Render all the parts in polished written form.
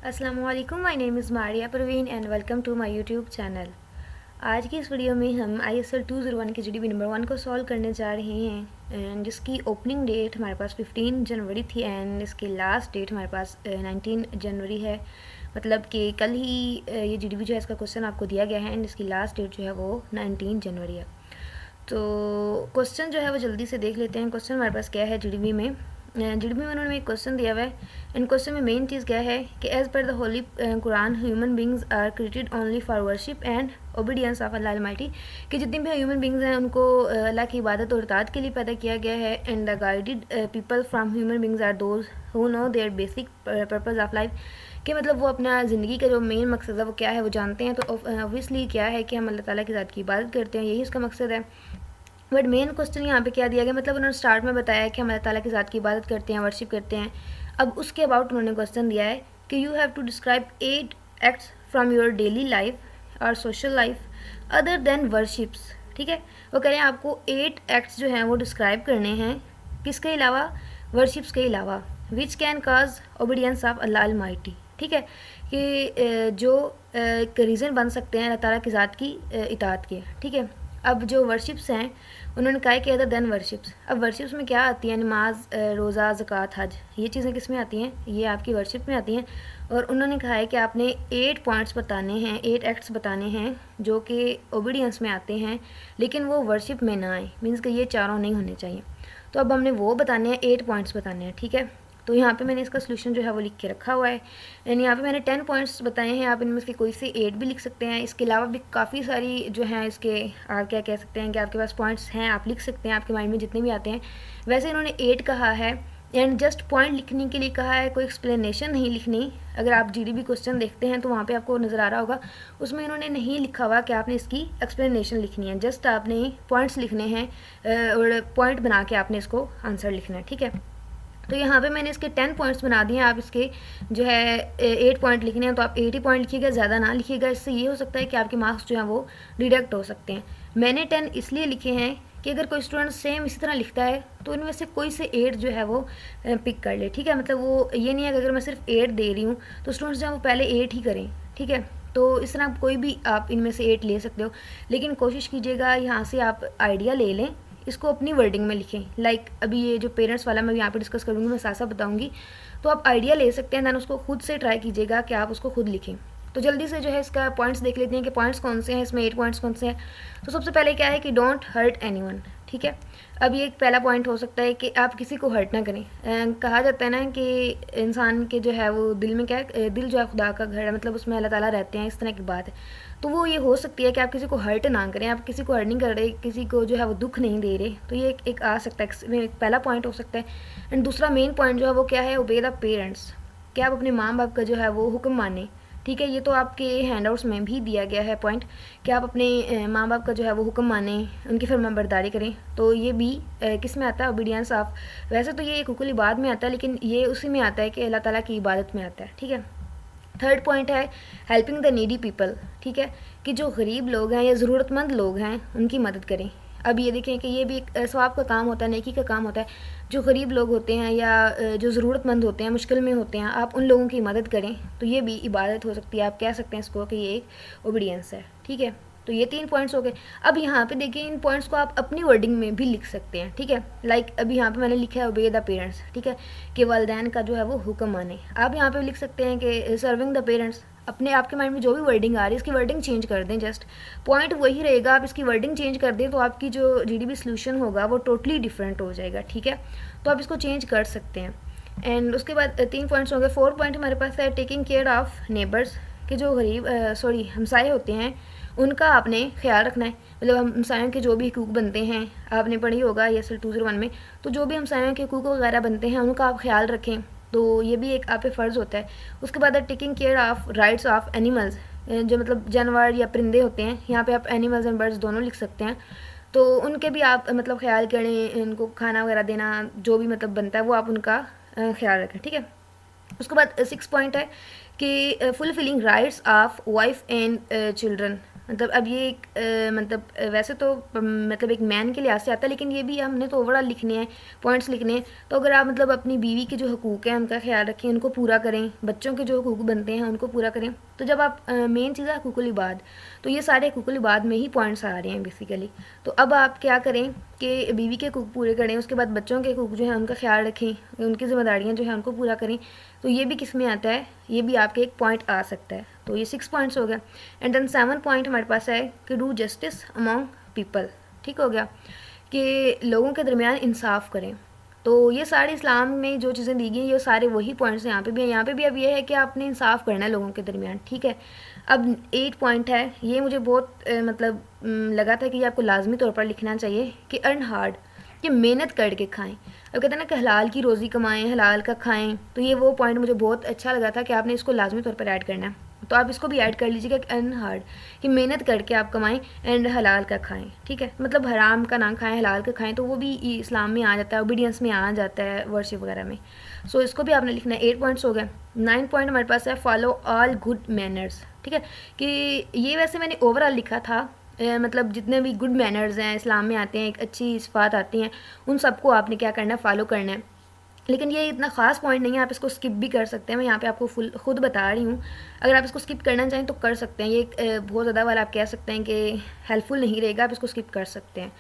अस्सलामुअलैकुम, my name is Maria Parveen and welcome to my YouTube channel. आज की इस वीडियो में हम ISL 201 के GDP नंबर 1 को सॉल्व करने जा रहे हैं एंड जिसकी ओपनिंग डेट हमारे पास 15 जनवरी थी एंड इसकी लास्ट डेट हमारे पास 19 जनवरी है। मतलब कि कल ही ये GDP जो है इसका क्वेश्चन आपको दिया गया है एंड इसकी लास्ट डेट जो है वो 19 जनवरी है। तो क्वेश्चन जो है वो जल्दी से देख लेते हैं। क्वेश्चन हमारे पास क्या है GDP में। GDP में उन्होंने एक क्वेश्चन दिया हुआ है एंड क्वेश्चन में मेन चीज़ क्या है कि as per the holy Quran human beings are created only for worship and obedience of Allah almighty, कि जितनी भी ह्यूमन बींग्स हैं उनको अल्लाह की इबादत और इताअत के लिए पैदा किया गया है and the guided people from human beings are those who know their basic purpose of life, कि मतलब वो अपना ज़िंदगी का जो मेन मकसद है वो क्या है वो जानते हैं। तो ऑब्वियसली क्या है कि हम अल्लाह ताला की ज़ात की इबादत करते हैं, यही उसका मकसद है। बट मेन क्वेश्चन यहाँ पे क्या दिया गया, मतलब उन्होंने स्टार्ट में बताया कि हम अल्लाह ताला की ज़ात की इबादत करते हैं, वर्शिप करते हैं। अब उसके अबाउट उन्होंने क्वेश्चन दिया है कि you have to describe 8 acts from your daily life और social life other than worships. ठीक है, वो कह रहे हैं आपको 8 एक्ट्स जो हैं वो डिस्क्राइब करने हैं, किसके अलावा, वर्शिप्स के अलावा, which can cause obedience of Allah Almighty. ठीक है, कि जो एक रीज़न बन सकते हैं अल्लाह ताला की ज़ात की इताअत के। ठीक है, अब जो वर्शिप्स हैं उन्होंने कहा कि अदर देन वर्शिप्स। अब वर्शिप्स में क्या आती है, नमाज, रोज़ा, ज़कात, हज, ये चीज़ें किस में आती हैं, ये आपकी वर्शिप में आती हैं। और उन्होंने कहा है कि आपने 8 पॉइंट्स बताने हैं, 8 एक्ट्स बताने हैं जो कि ओबीडियंस में आते हैं लेकिन वो वर्शिप में ना आए, मीन्स कि ये चारों नहीं होने चाहिए। तो अब हमने वो बताने हैं, 8 पॉइंट्स बताने हैं। ठीक है, तो यहाँ पे मैंने इसका सोल्यूशन जो है वो लिख के रखा हुआ है एंड यहाँ पे मैंने 10 पॉइंट्स बताए हैं। आप इनमें से कोई से 8 भी लिख सकते हैं। इसके अलावा भी काफ़ी सारी जो हैं इसके, आप क्या कह सकते हैं कि आपके पास पॉइंट्स हैं, आप लिख सकते हैं, आपके माइंड में जितने भी आते हैं। वैसे इन्होंने 8 कहा है एंड जस्ट पॉइंट लिखने के लिए कहा है, कोई एक्सप्लेनेशन नहीं लिखनी। अगर आप GDP क्वेश्चन देखते हैं तो वहाँ पे आपको नज़र आ रहा होगा, उसमें इन्होंने नहीं लिखा हुआ कि आपने इसकी एक्सप्लेनेशन लिखनी है, जस्ट आपने पॉइंट्स लिखने हैं और पॉइंट बना के आपने इसको आंसर लिखना है। ठीक है, तो यहाँ पे मैंने इसके 10 पॉइंट्स बना दिए हैं। आप इसके जो है 8 पॉइंट लिखने हैं तो आप 8 ही पॉइंट लिखिएगा, ज़्यादा ना लिखिएगा। इससे ये हो सकता है कि आपके मार्क्स जो हैं वो डिडक्ट हो सकते हैं। मैंने 10 इसलिए लिखे हैं कि अगर कोई स्टूडेंट सेम इसी तरह लिखता है तो इनमें से कोई से 8 जो है वो पिक कर ले। ठीक है, मतलब वो ये नहीं है कि अगर मैं सिर्फ 8 दे रही हूँ तो स्टूडेंट्स जो हैं वो पहले 8 ही करें। ठीक है, तो इस तरह कोई भी आप इनमें से 8 ले सकते हो, लेकिन कोशिश कीजिएगा यहाँ से आप आइडिया ले लें, इसको अपनी वर्डिंग में लिखें। लाइक अभी ये जो पेरेंट्स वाला मैं यहाँ पे डिस्कस करूँगी, मैं साथ साथ बताऊँगी, तो आप आइडिया ले सकते हैं, दैन उसको खुद से ट्राई कीजिएगा कि आप उसको खुद लिखें। तो जल्दी से जो है इसका पॉइंट्स देख लेते हैं कि पॉइंट्स कौन से हैं, इसमें 8 पॉइंट्स कौन से हैं। तो सबसे पहले क्या है कि डोंट हर्ट एनीवन। ठीक है, अब ये एक पहला पॉइंट हो सकता है कि आप किसी को हर्ट ना करें। कहा जाता है ना कि इंसान के जो है वो दिल में क्या है, दिल जो है खुदा का घर है, मतलब उसमें अल्लाह ताला रहते हैं, इस तरह की बात है। तो वो ये हो सकती है कि आप किसी को हर्ट ना करें, आप किसी को हर्ट नहीं कर रहे, किसी को जो है वो दुख नहीं दे रहे। तो ये एक आ सकता है, इसमें एक पहला पॉइंट हो सकता है। एंड दूसरा मेन पॉइंट जो है वो क्या है, ओबे द पेरेंट्स, कि आप अपने माँ बाप का जो है वो हुक्म माने। ठीक है, ये तो आपके हैंडआउट्स में भी दिया गया है पॉइंट कि आप अपने माँ बाप का जो है वो हुक्म माने, उनकी फरमाबरदारी करें। तो ये भी किस में आता है, ओबीडियंस ऑफ। वैसे तो ये एक हुकुल इबाद में आता है लेकिन ये उसी में आता है कि अल्लाह ताला की इबादत में आता है। ठीक है, थर्ड पॉइंट है हेल्पिंग द नीडी पीपल। ठीक है, कि जो गरीब लोग हैं या ज़रूरतमंद लोग हैं उनकी मदद करें। अब ये देखें कि ये भी एक सवाब का काम होता है, नेकी का काम होता है। जो गरीब लोग होते हैं या जो ज़रूरतमंद होते हैं, मुश्किल में होते हैं, आप उन लोगों की मदद करें, तो ये भी इबादत हो सकती है। आप कह सकते हैं इसको कि ये एक ओबीडियंस है। ठीक है, तो ये 3 पॉइंट्स हो गए। अब यहाँ पे देखिए, इन पॉइंट्स को आप अपनी वर्डिंग में भी लिख सकते हैं। ठीक है, लाइक अभी यहाँ पे मैंने लिखा है ओबे द पेरेंट्स। ठीक है, कि वालिदैन का जो है वो हुक्म माने। आप यहाँ पे लिख सकते हैं कि सर्विंग द पेरेंट्स। अपने आपके माइंड में जो भी वर्डिंग आ रही है इसकी वर्डिंग चेंज कर दें, जस्ट पॉइंट वही रहेगा, आप इसकी वर्डिंग चेंज कर दें तो आपकी जो GDP सोल्यूशन होगा वो टोटली डिफरेंट हो जाएगा। ठीक है, तो आप इसको चेंज कर सकते हैं। एंड उसके बाद 3 पॉइंट्स हो गए। 4 पॉइंट हमारे पास है टेकिंग केयर ऑफ नेबर्स, कि जो गरीब हमसाए होते हैं उनका आपने ख्याल रखना है। मतलब हमसायों के जो भी हकूक़ बनते हैं, आपने पढ़ी होगा ISL 201 में, तो जो भी हमसायों के हकूक़ वगैरह बनते हैं उनका आप ख्याल रखें, तो ये भी एक आप पे फ़र्ज़ होता है। उसके बाद taking care of rights of animals, जो मतलब जानवर या परिंदे होते हैं, यहाँ पे आप एनिमल्स एंड बर्ड्स दोनों लिख सकते हैं। तो उनके भी आप मतलब ख्याल करें, उनको खाना वगैरह देना, जो भी मतलब बनता है वो आप उनका ख्याल रखें। ठीक है, उसके बाद 6 पॉइंट है कि fulfilling rights of wife and children. मतलब अब ये एक मतलब वैसे तो मतलब एक मैन के लिहाज से आता है, लेकिन ये भी हमने तो ओवरऑल लिखने हैं, पॉइंट्स लिखने हैं। तो अगर आप मतलब अपनी बीवी के जो हकूक़ हैं उनका ख्याल रखें, उनको पूरा करें, बच्चों के जो हकूक़ बनते हैं उनको पूरा करें, तो जब आप मेन चीज़ है हकूक़ुल इबाद, तो ये सारे हकूक़ुल इबाद में ही पॉइंट्स आ रहे हैं बेसिकली। तो अब आप क्या करें कि बीवी के हकूक़ पूरे करें, उसके बाद बच्चों के हकूक़ जो है उनका ख्याल रखें, उनकी ज़िम्मेदारियाँ जो है उनको पूरा करें। तो ये भी किस में आता है, ये भी आपके एक पॉइंट आ सकता है। तो ये 6 पॉइंट्स हो गया। एंड देन 7 पॉइंट हमारे पास है कि डू जस्टिस अमॉन्ग पीपल। ठीक हो गया कि लोगों के दरमियान इंसाफ करें। तो ये सारे इस्लाम में जो चीज़ें दी गई ये सारे वही पॉइंट्स यहाँ पे भी हैं। यहाँ पे भी अब ये है कि आपने इंसाफ करना है लोगों के दरमियान। ठीक है, अब 8 पॉइंट है, ये मुझे बहुत मतलब लगा था कि ये आपको लाजमी तौर पर लिखना चाहिए कि अर्न हार्ड, कि मेहनत करके खाएं। अब कहते हैं ना कि हलाल की रोज़ी कमाएं, हलाल का खाएं, तो ये वो पॉइंट मुझे बहुत अच्छा लगा था कि आपने इसको लाजमी तौर पर ऐड करना है। तो आप इसको भी ऐड कर लीजिएगा कि अर्न हार्ड, कि मेहनत करके आप कमाएं एंड हलाल का खाएं। ठीक है, मतलब हराम का ना खाएं, हलाल का खाएं, तो वो भी इस्लाम में आ जाता है, ओबीडियंस में आ जाता है, वर्शिप वगैरह में। सो इसको भी आपने लिखना है। 8 पॉइंट्स हो गए। 9 पॉइंट हमारे पास है फॉलो ऑल गुड मैनर्स। ठीक है, कि ये वैसे मैंने ओवरऑल लिखा था, मतलब जितने भी गुड मैनर्स हैं इस्लाम में आते हैं, एक अच्छी सिफ़ात आती हैं, उन सबको आपने क्या करना है, फॉलो करना है। लेकिन ये इतना ख़ास पॉइंट नहीं है, आप इसको स्किप भी कर सकते हैं। मैं यहाँ पे आपको खुद बता रही हूँ, अगर आप इसको स्किप करना चाहें तो कर सकते हैं। ये बहुत ज़्यादा वाला आप कह सकते हैं कि हेल्पफुल नहीं रहेगा, आप इसको स्किप कर सकते हैं।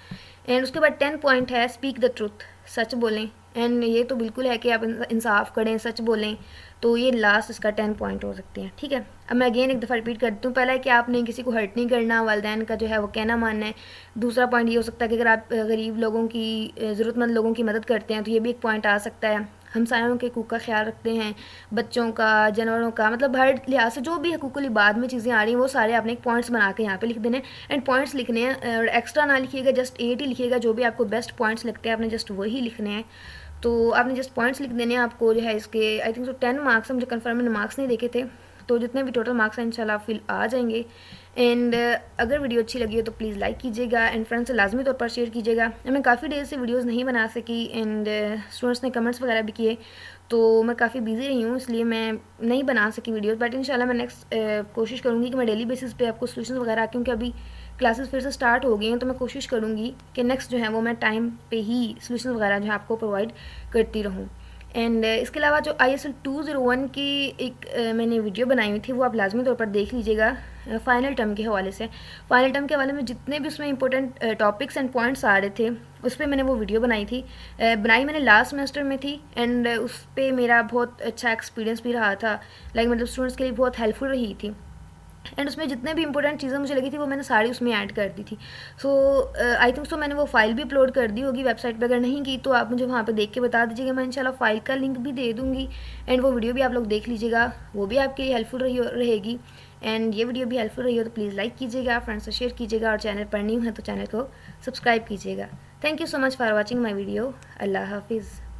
एंड उसके बाद 10 पॉइंट है स्पीक द ट्रुथ, सच बोलें। एंड ये तो बिल्कुल है कि आप इंसाफ करें, सच बोलें। तो ये लास्ट इसका 10 पॉइंट हो सकते हैं। ठीक है, अब मैं अगेन एक दफ़ा रिपीट करती हूँ। पहला है कि आपने किसी को हर्ट नहीं करना, वालिदैन का जो है वो कहना मानना है। दूसरा पॉइंट ये हो सकता है कि अगर आप गरीब लोगों की, ज़रूरतमंद लोगों की मदद करते हैं तो ये भी एक पॉइंट आ सकता है। हमसायों के हकूक़ का ख्याल रखते हैं, बच्चों का, जानवरों का, मतलब हर लिहाज से जो भी हकूक़ुल इबाद में चीज़ें आ रही हैं वो सारे आपने एक पॉइंट्स बना के यहाँ पे लिख देने। एंड पॉइंट्स लिखने हैं और एक्स्ट्रा ना लिखिएगा, जस्ट 8 ही लिखिएगा। जो भी आपको बेस्ट पॉइंट्स लगते हैं आपने जस्ट वही लिखने हैं। तो आपने जस्ट पॉइंट्स लिख देने हैं। आपको जो है इसके आई थिंक 10 मार्क्स हैं, मुझे कन्फर्म मैंने मार्क्स नहीं देखे थे, तो जितने भी टोटल मार्क्स हैं इंशाल्लाह फिल आ जाएंगे। एंड अगर वीडियो अच्छी लगी हो तो प्लीज़ लाइक कीजिएगा एंड फ्रेंड्स से लाजमी तौर पर शेयर कीजिएगा। मैं काफ़ी देर से वीडियोस नहीं बना सकी एंड स्टूडेंट्स ने कमेंट्स वगैरह भी किए, तो मैं काफ़ी बिजी रही हूँ, इसलिए मैं नहीं बना सकी वीडियोस। बट इंशाल्लाह मैं नेक्स्ट कोशिश करूँगी कि मैं डेली बेसिस पे आपको सोल्यूशन वगैरह, क्योंकि अभी क्लासेस फिर से स्टार्ट हो गई हैं, तो मैं कोशिश करूँगी कि नेक्स्ट जो है वो मैं टाइम पे ही सोल्यूशन वगैरह जो है आपको प्रोवाइड करती रहूँ। एंड इसके अलावा जो ISL 201 की एक मैंने वीडियो बनाई हुई थी, वो आप लाजमी तौर पर देख लीजिएगा फ़ाइनल टर्म के हवाले से। फ़ाइनल टर्म के हवाले में जितने भी उसमें इंपॉर्टेंट टॉपिक्स एंड पॉइंट्स आ रहे थे उस पर मैंने वो वीडियो बनाई थी। बनाई मैंने लास्ट सेमेस्टर में थी एंड उस पर मेरा बहुत अच्छा एक्सपीरियंस भी रहा था। लाइक मतलब स्टूडेंट्स के लिए बहुत हेल्पफुल रही थी। एंड उसमें जितने भी इंपॉर्टेंट चीज़ें मुझे लगी थी वो मैंने सारी उसमें ऐड कर दी थी। सो आई थिंक सो मैंने वो फाइल भी अपलोड कर दी होगी वेबसाइट पे। अगर नहीं की तो आप मुझे वहाँ पे देख के बता दीजिएगा, मैं इंशाल्लाह फाइल का लिंक भी दे दूँगी। एंड वो वीडियो भी आप लोग देख लीजिएगा, वो भी आपके लिए हेल्पफुल रहेगी। एंड ये वीडियो भी हेल्पफुल रही हो तो प्लीज़ लाइक कीजिएगा, फ्रेंड्स से शेयर कीजिएगा, और चैनल पर न्यू है तो चैनल को सब्सक्राइब कीजिएगा। Thank you so much for watching my video. अल्लाह हाफिज़।